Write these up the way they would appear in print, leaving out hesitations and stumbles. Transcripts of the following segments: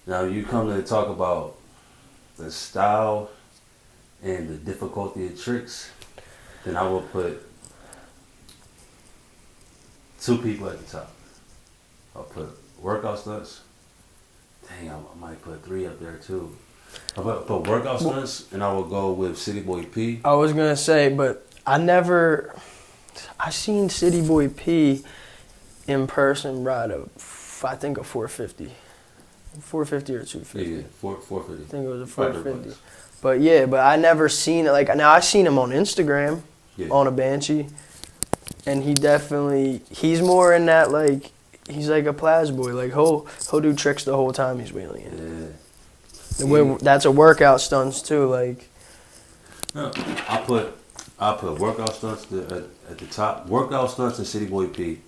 Now you come to talk about the style and the difficulty of tricks, then I will put two people at the top. I'll put workout stunts. Dang, I might put three up there too. I'll put workout stunts, and I will go with City Boy P. I was gonna say, but I seen City Boy P in person ride I think a 450. 450 or 250. Yeah, 450. I think it was a 450. But yeah, but I never seen it. Like, now I seen him on Instagram on a Banshee, and he's more in that, like, he's like a Plaza boy. Like, he'll do tricks the whole time he's wheeling it. Yeah. That's a workout stunts too. Like, no, I put workout stunts at the top. Workout stunts and City Boy P.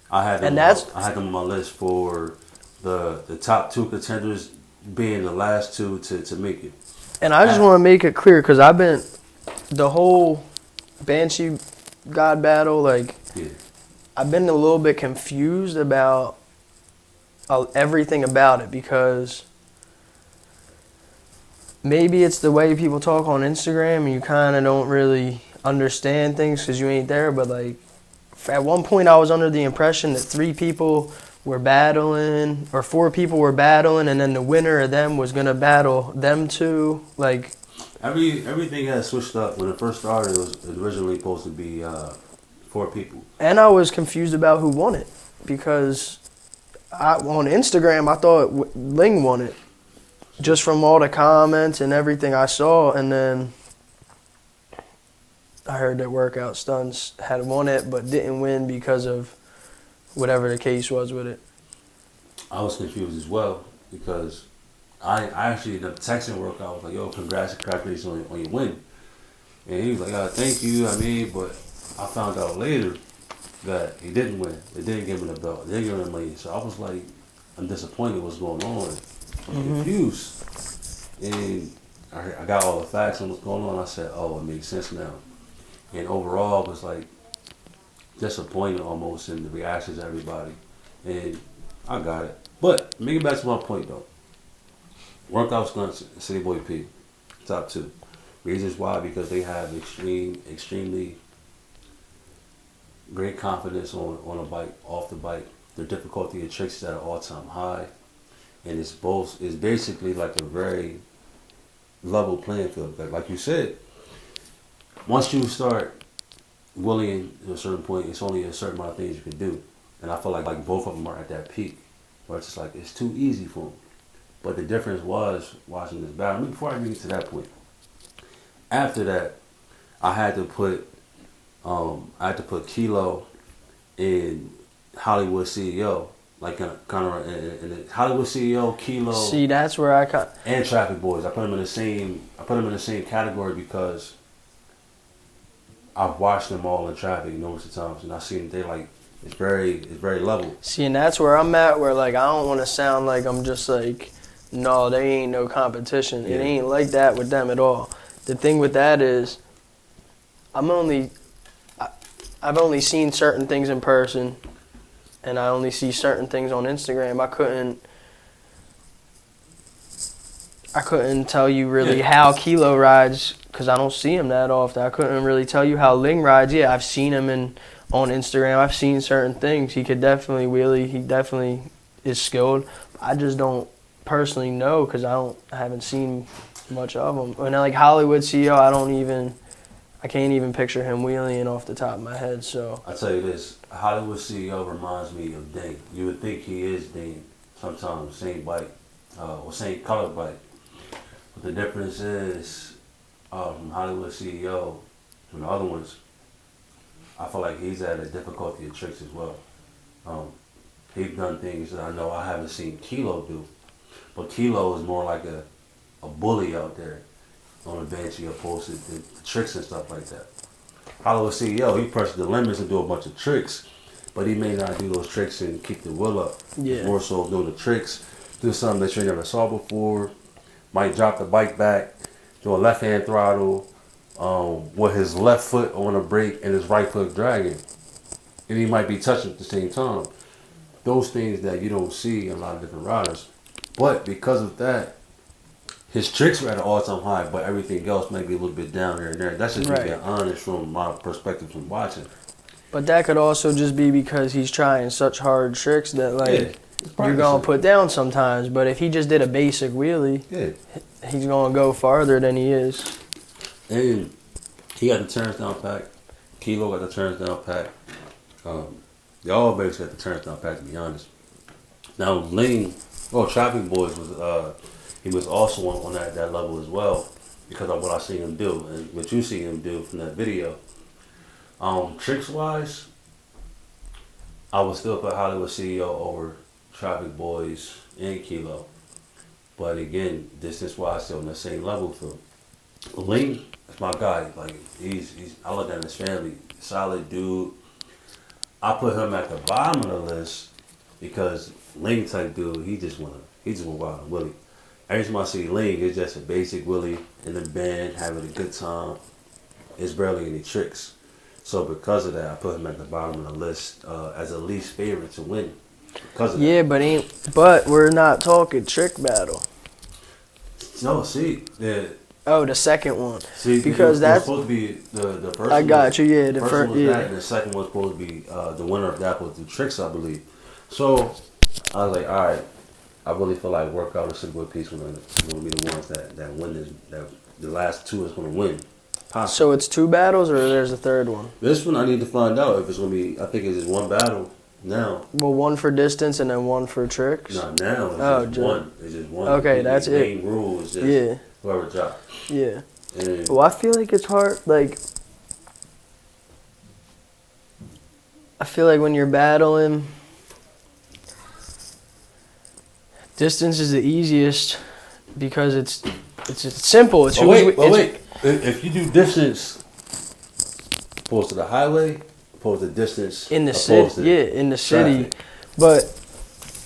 I had them on my list for the top two contenders being the last two to make it. And I just want to make it clear, because I've been the whole Banshee God battle, like, I've been a little bit confused about everything about it, because maybe it's the way people talk on Instagram and you kind of don't really understand things because you ain't there, but like at one point I was under the impression that 3 people were battling, or 4 people were battling, and then the winner of them was gonna battle them 2. Like, everything has switched up. When it first started, it was originally supposed to be 4 people. And I was confused about who won it, because on Instagram I thought Ling won it, just from all the comments and everything I saw, and then I heard that Workout Stunts had won it but didn't win because of whatever the case was with it. I was confused as well, because I actually ended up texting Workout. I was like, yo, congratulations on your win. And he was like, thank you, but I found out later that he didn't win. They didn't give him the belt. They didn't give him the money. So I was like, I'm disappointed what's going on. I'm confused. And I got all the facts on what's going on. I said, oh, it makes sense now. And overall, it was like disappointed almost in the reactions of everybody. And I got it. But make it back to my point though. Workout Stunts, City Boy P, top 2. Reasons why: because they have extremely great confidence on a bike, off the bike. Their difficulty of tricks is at an all-time high, and it's basically like a very level playing field. Like you said, once you start willing to a certain point, it's only a certain amount of things you can do. And I feel like both of them are at that peak where it's just like it's too easy for them. But the difference was watching this battle. Before I get to that point, after that, I had to put Kilo in Hollywood CEO, like kind of in Hollywood CEO, Kilo. See, that's where and Traffic Boys. I put them in the same category because I've watched them all in traffic numerous times, and I've seen they like it's very level. See, and that's where I'm at, where like I don't want to sound like I'm just like, no, they ain't no competition. Yeah. It ain't like that with them at all. The thing with that is, I've only seen certain things in person, and I only see certain things on Instagram. I couldn't tell you really how Kilo rides, because I don't see him that often. I couldn't really tell you how Ling rides. Yeah, I've seen him on Instagram. I've seen certain things. He could definitely wheelie. He definitely is skilled. I just don't personally know, because I haven't seen much of him. And like Hollywood CEO, I can't even picture him wheeling off the top of my head. So I tell you this, Hollywood CEO reminds me of Dane. You would think he is Dane sometimes, same bike, or same color bike. But the difference is, from Hollywood CEO, from the other ones, I feel like he's at a difficulty of tricks as well. He's done things that I know I haven't seen Kilo do. But Kilo is more like a bully out there on a Banshee opposed to the tricks and stuff like that. Hollywood CEO, he presses the limits and do a bunch of tricks, but he may not do those tricks and keep the wheel up. Yeah. More so doing the tricks, do something that you never saw before, might drop the bike back, do a left-hand throttle with his left foot on the brake and his right foot dragging. And he might be touching at the same time. Those things that you don't see in a lot of different riders. But because of that, his tricks were at an all-time high, but everything else might be a little bit down here and there. That's just me being honest from my perspective from watching. But that could also just be because he's trying such hard tricks that, like, yeah, you're going to put down sometimes. But if he just did a basic wheelie, he's going to go farther than he is. And he got the turns down pack. Kilo got the turns down pack. They all basically got the turns down pack, to be honest. Now, Ling, Traffic Boys was he was also on that level as well because of what I see him do and what you see him do from that video. Tricks wise, I would still put Hollywood CEO over Traffic Boys and Kilo. But again, distance wise, still on the same level for Ling. That's my guy. Like he's I look at his family, solid dude. I put him at the bottom of the list because Ling type dude, he just wanna wild and willy. Every time I see Ling, it's just a basic willy in the band, having a good time. It's barely any tricks. So because of that, I put him at the bottom of the list as the least favorite to win. Because of that. But we're not talking trick battle. No, see, the second one. See, because that's supposed to be the first. I got you. Yeah, the first one was that, and the second one's supposed to be the winner of that was the tricks, I believe. So I was like, all right, I really feel like Workout or Super Piece are going to be the ones that win this. That the last two is going to win. Possibly. So it's two battles, or there's a third one? This one I need to find out if it's going to be. I think it's just one battle now. Well, one for distance and then one for tricks. Not now. It's just one. It's just one. Okay, that's it. The main rule is just whoever drops. Yeah. And well, I feel like it's hard. Like, I feel like when you're battling, distance is the easiest because it's simple. It's wait. If you do distance opposed to the highway, opposed to distance in the city, in the city. But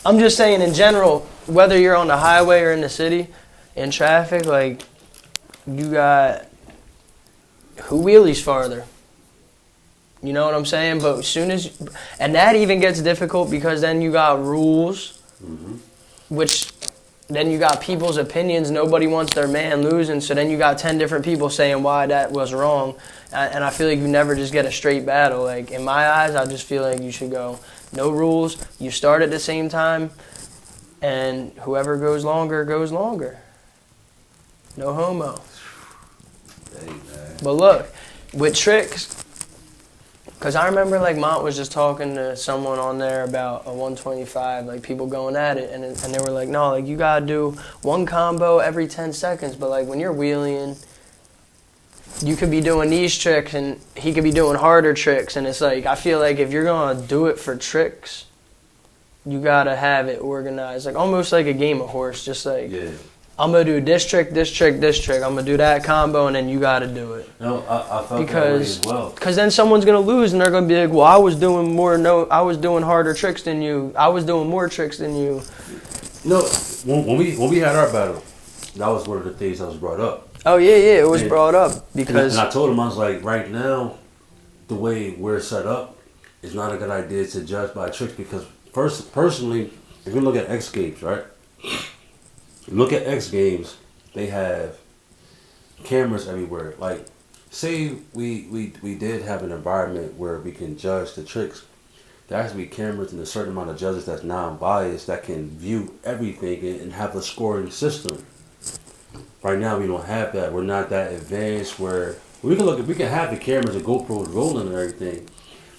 I'm just saying in general, whether you're on the highway or in the city, in traffic, like you got who wheelies farther. You know what I'm saying? But as soon as, and that even gets difficult because then you got rules, which. Then you got people's opinions. Nobody wants their man losing. So then you got 10 different people saying why that was wrong. And I feel like you never just get a straight battle. Like, in my eyes, I just feel like you should go no rules. You start at the same time. And whoever goes longer, goes longer. No homo. Hey, man. But look, with tricks, because I remember, like, Mont was just talking to someone on there about a 125, like, people going at it, and they were like, no, like, you got to do one combo every 10 seconds, but, like, when you're wheeling, you could be doing these tricks, and he could be doing harder tricks, and it's like, I feel like if you're going to do it for tricks, you got to have it organized, like, almost like a game of horse, just like... Yeah. I'm going to do this trick, this trick, this trick. I'm going to do that combo, and then you got to do it. No, I felt that way as well. Because then someone's going to lose, and they're going to be like, well, I was doing harder tricks than you. I was doing more tricks than you. No, when we had our battle, that was one of the things that was brought up. Oh, yeah, it was brought up. Because and I told him, I was like, right now, the way we're set up, it's not a good idea to judge by tricks because, personally, if you look at X Games, right? Look at X Games, they have cameras everywhere. Like, say we did have an environment where we can judge the tricks. There has to be cameras and a certain amount of judges that's non-biased that can view everything and have a scoring system. Right now we don't have that. We're not that advanced where we can have the cameras and GoPros rolling and everything,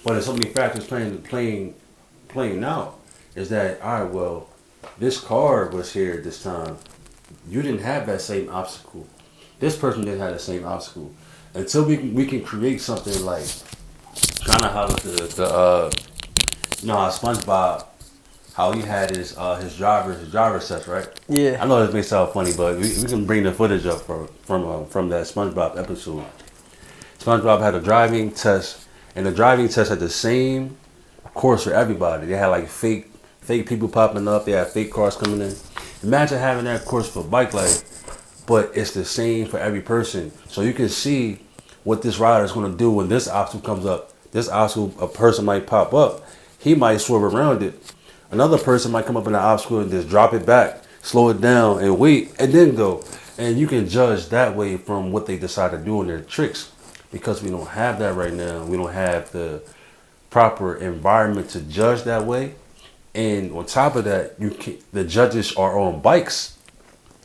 but there's so many factors playing out. Is that all right? Well, this car was here this time. You didn't have that same obstacle. This person didn't have the same obstacle. Until we can create something like kind of how how SpongeBob, how he had his driver sets, right? Yeah. I know this may sound funny, but we can bring the footage up from that SpongeBob episode. SpongeBob had a driving test, and the driving test had the same course for everybody. They had like fake people popping up. They had fake cars coming in. Imagine having that course for Bikelife, but it's the same for every person. So you can see what this rider is going to do when this obstacle comes up. This obstacle, a person might pop up. He might swerve around it. Another person might come up in the obstacle and just drop it back. slow it down, and wait, and then go. And you can judge that way from what they decide to do in their tricks. Because we don't have that right now. We don't have the proper environment to judge that way. And on top of that, the judges are on bikes.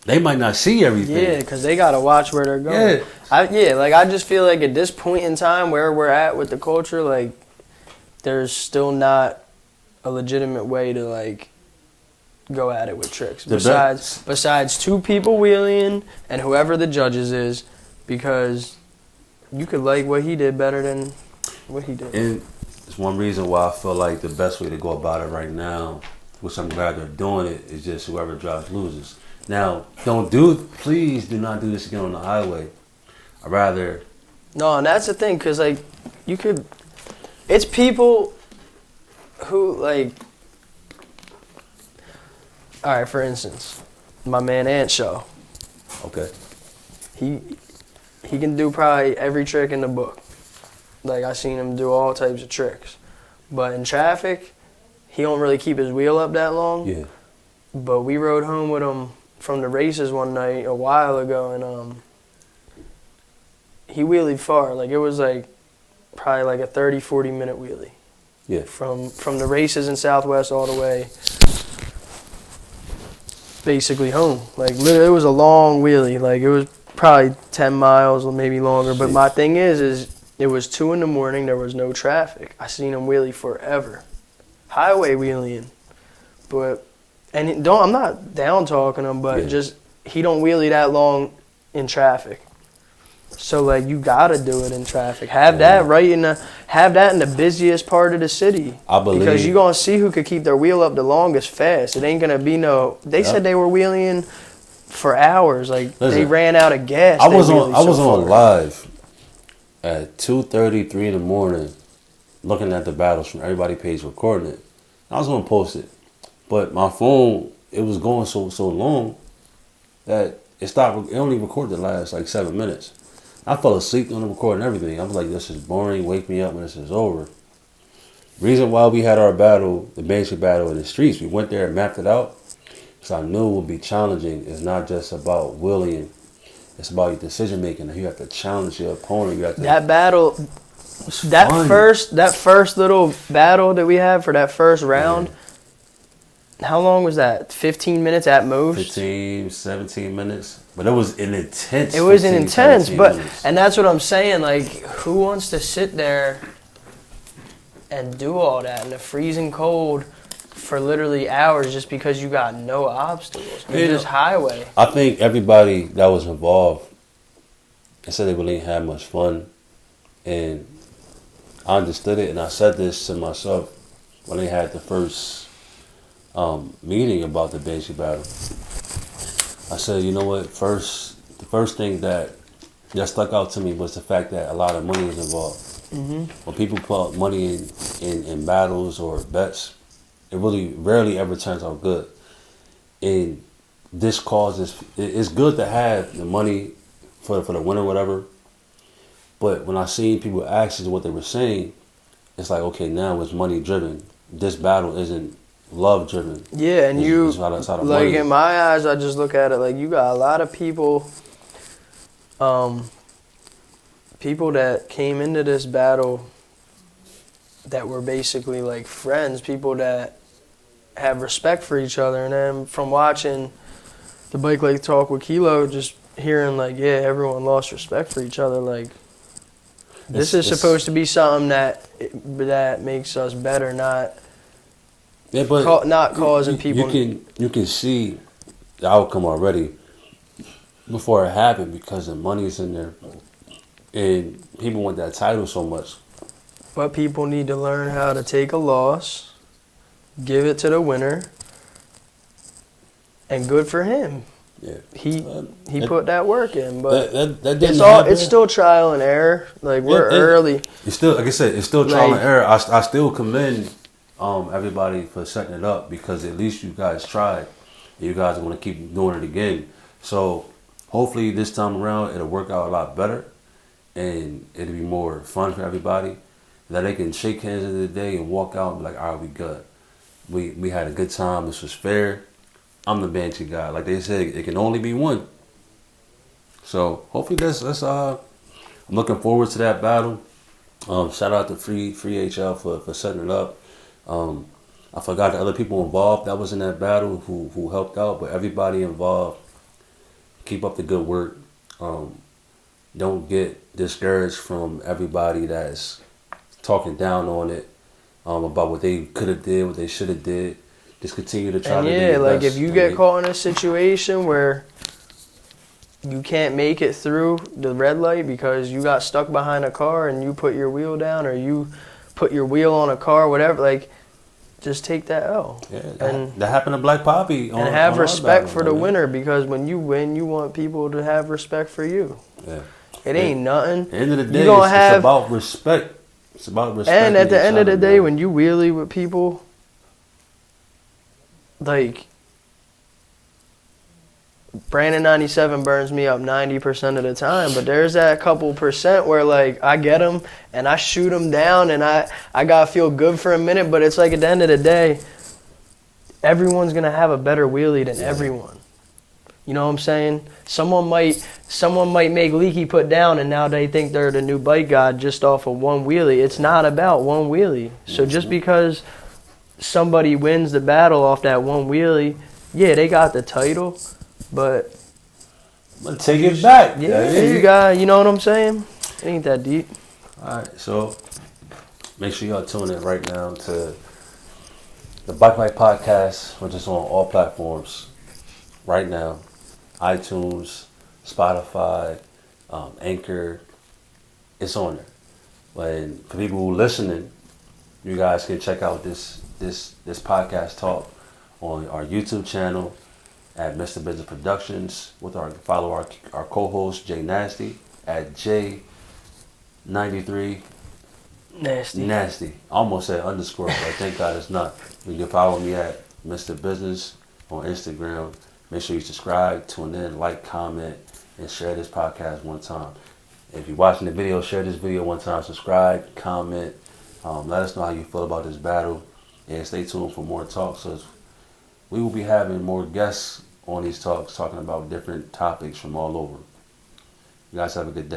They might not see everything. Yeah, because they got to watch where they're going. Yeah. I just feel like at this point in time where we're at with the culture, like, there's still not a legitimate way to, like, go at it with tricks. Besides two people wheeling and whoever the judges is, because you could like what he did better than what he did. And it's one reason why I feel like the best way to go about it right now, which I'm glad they're doing it, is just whoever drives loses. Now, please do not do this again on the highway. I'd rather... No, and that's the thing, because, like, it's people who, like... All right, for instance, my man Ant Show. Okay. He can do probably every trick in the book. Like, I seen him do all types of tricks. But in traffic, he don't really keep his wheel up that long. Yeah. But we rode home with him from the races one night a while ago, and he wheelied far. Like, it was like probably like a 30, 40-minute wheelie. Yeah. From the races in Southwest all the way basically home. Like, literally, it was a long wheelie. Like, it was probably 10 miles or maybe longer. But my thing is it was 2 a.m. There was no traffic. I seen him wheelie forever. Highway wheeling. But, and I'm not down talking him, but just, he don't wheelie that long in traffic. So, like, you gotta do it in traffic. Have that in the busiest part of the city. I believe. Because you're gonna see who could keep their wheel up the longest fast. It ain't gonna be they said they were wheeling for hours. Like, they ran out of gas. I was on live at 2:30, 3 in the morning, looking at the battles from everybody page, recording it. I was gonna post it, but my phone, it was going so long that it stopped. It only recorded the last like 7 minutes. I fell asleep on the recording and everything. I was like, this is boring. Wake me up when this is over. Reason why we had our battle, the Banshee battle in the streets, we went there and mapped it out because I knew it would be challenging. It's not just about wheeling. It's about your decision making. You have to challenge your opponent. You have to, that battle, that first little battle that we had for that first round, how long was that? 15 minutes at most? 15, 17 minutes. But it was an intense. It was an intense, but minutes. And that's what I'm saying. Like, who wants to sit there and do all that in the freezing cold for literally hours just because you got no obstacles? You just highway. I think everybody that was involved, they said they really didn't have much fun, and I understood it. And I said this to myself when they had the first meeting about the Banshee battle. I said, you know what? The first thing that stuck out to me was the fact that a lot of money is involved. Mm-hmm. When people put money in battles or bets, it really rarely ever turns out good. And this causes, it's good to have the money for the winner or whatever. But when I seen people actions what they were saying, it's like, okay, now it's money driven. This battle isn't love driven. Yeah, and like in my eyes, I just look at it like you got a lot of people that came into this battle that were basically like friends, people that have respect for each other. And then from watching the Bikelife talk with Kilo, just hearing like, yeah, everyone lost respect for each other. Like, this is supposed to be something that makes us better, not causing people. You can see the outcome already before it happened because the money's in there, and people want that title so much. But people need to learn how to take a loss, give it to the winner, and good for him. Yeah, he put that work in, but that didn't happen. It's still trial and error. Like, we're early. It's still, like I said, it's still trial and error. I still commend everybody for setting it up because at least you guys tried. And you guys want to keep doing it again. So hopefully this time around it'll work out a lot better, and it'll be more fun for everybody. That they can shake hands at the day and walk out and be like, all right, we good. We had a good time. This was fair. I'm the Banshee guy. Like they said, it can only be one. So hopefully I'm looking forward to that battle. Shout out to Free HL for setting it up. I forgot the other people involved that was in that battle who helped out, but everybody involved, keep up the good work. Don't get discouraged from everybody that's talking down on it, about what they could have did, what they should have did. Just continue to try to do your like best. if you get caught in a situation where you can't make it through the red light because you got stuck behind a car and you put your wheel down, or you put your wheel on a car, whatever, like, just take that L. Yeah, that happened to Black Poppy. And have respect for the winner, because when you win, you want people to have respect for you. Yeah. It ain't nothing. At the end of the day, it's about respect. It's about respect. And at the end of the day, when you wheelie with people, like, Brandon 97 burns me up 90% of the time, but there's that couple percent where, like, I get him and I shoot him down and I gotta feel good for a minute, but it's like at the end of the day, everyone's gonna have a better wheelie than everyone. You know what I'm saying? Someone might make Leaky put down and now they think they're the new bike god just off of one wheelie. It's not about one wheelie. So just because somebody wins the battle off that one wheelie, yeah, they got the title, but take it back. Yeah, you know what I'm saying? It ain't that deep. Alright, so make sure y'all tune in right now to the Bikelife podcast, which is on all platforms right now. iTunes, Spotify, Anchor, it's on there. And for people who are listening, you guys can check out this podcast talk on our YouTube channel at Mr. Business Productions follow our co-host Jay Nasty at J93 Nasty. I almost said underscore, but thank God it's not. You can follow me at Mr. Business on Instagram. Make sure you subscribe, tune in, like, comment, and share this podcast one time. If you're watching the video, share this video one time, subscribe, comment, let us know how you feel about this battle, and stay tuned for more talks. So we will be having more guests on these talks, talking about different topics from all over. You guys have a good day.